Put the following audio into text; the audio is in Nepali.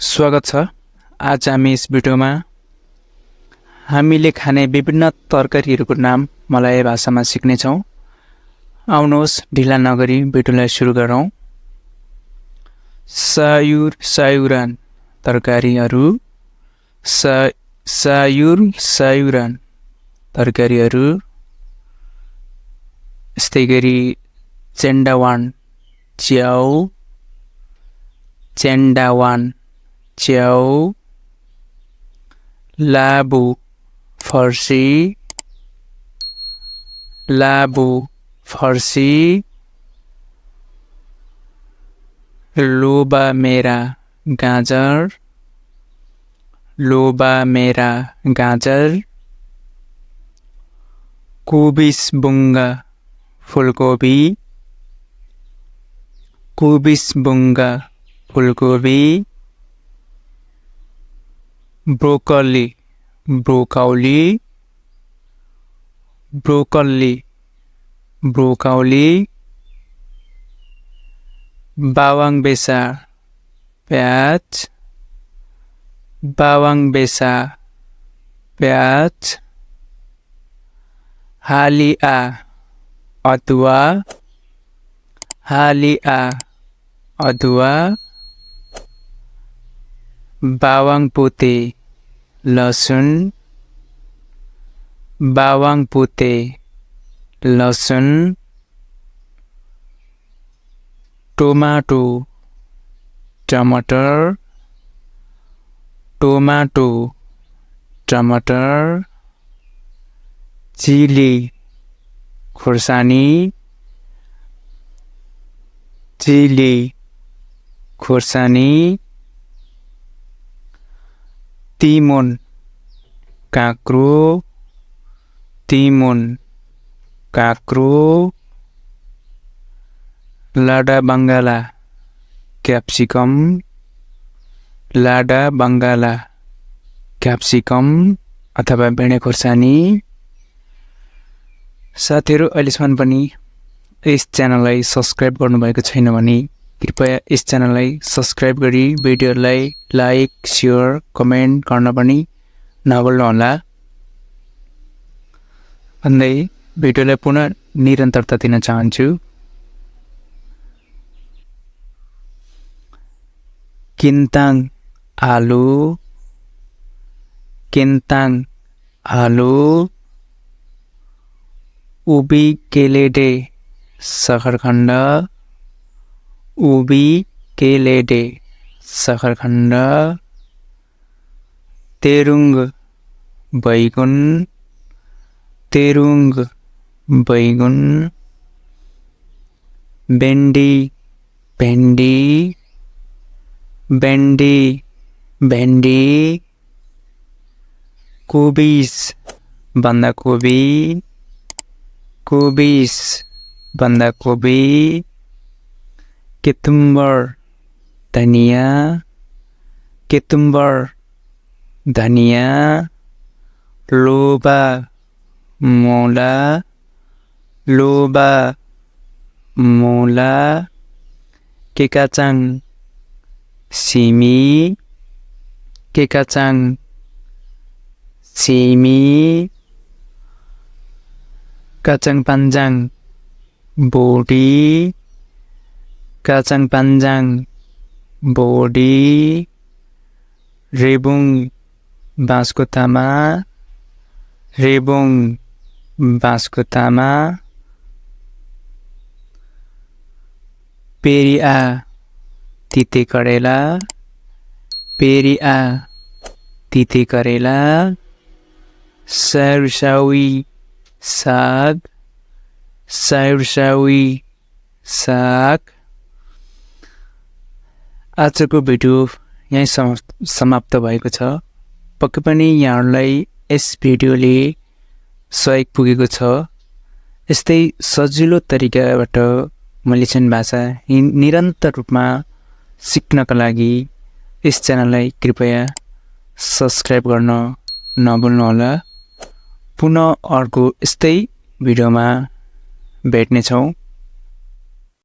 स्वागत छ। आज हामी यस भिडियोमा हामीले खाने विभिन्न तरकारीहरूको नाम मलाय भाषामा सिक्ने छौं। आउनुहोस् ढिला नगरी भिडियोलाई सुरु गरौं। सायुर सायुरान तरकारीहरू, सायुर सायुरान तरकारीहरू, यस्तै गरी चेन्डावान च्याउ, चेन्डावान च्याउ, लाबु फर्सी, लाबु फर्सी, लोबा मेरा गाजर, लोबा मेरा गाजर, कुबिस बुङ्गा फुलकोपी, कुबिस बुङ्गा फुलकोपी, ब्रोकली ब्रोकाउली, ब्रोकली ब्रोकाउली, बावाङ बेसा प्याज, बावाङ बेसा प्याज, हालिआ अदुवा, हालिआ अदुवा, बावाङ पुते लसुन, बावाङ पुते लसुन, टोमाटो टमाटर, टोमाटो टमाटर, चिली खुर्सानी, चिली खुर्सानी, तिमुन काँक्रो, तिमुन काँक्रो, लाडा बङ्गाला क्याप्सिकम, लाडा बङ्गाला क्याप्सिकम अथवा भेडे खुर्सानी। साथीहरू, अहिलेसम्म पनि यस च्यानललाई सब्स्क्राइब गर्नुभएको छैन भने कृपया यस च्यानललाई सब्स्क्राइब गरी भिडियोलाई लाइक, शेयर, कमेन्ट गर्न पनि नभुल्नुहोला भन्दै भिडियोलाई पुनः निरन्तरता दिन चाहन्छु। किन्ताङ आलु, किन्ताङ आलु, उबी केलेडे सक्खरखण्ड, उबी केलेडे सक्खरखण्ड, तेरुङ्ग बैगुन, तेरुङ्ग बैगुन, भेन्डी भेन्डी, भेन्डी भेन्डी, कोबिस बन्दाकोपी, कोबिस बन्दाकोपी, केतुम्बर धनिया, केतुम्बर धनिया, लोबा मुला, लोबा मुला, केकाचाङ सिमी, केकाचाङ सिमी, काचाङ पान्जाङ बोडी, काचाङ पान्जाङ बोडी, रेबुङ बाँसको तामा, रेबुङ बाँसको तामा, पेरिआ तिते करेला, पेरिआ तिते करेला, सर्सावी साग, सर्सावी साग। आजको भिडियो यही समाप्त भएको छ। पक्कै पनि यहाँहरूलाई यस भिडियोले सहयोग पुगेको छ। यस्तै सजिलो तरिकाबाट मलेसियन भाषा निरन्तर रूपमा सिक्नका लागि यस च्यानललाई कृपया सब्स्क्राइब गर्न नभुल्नुहोला। पुनः अर्को यस्तै भिडियोमा भेट्नेछौँ।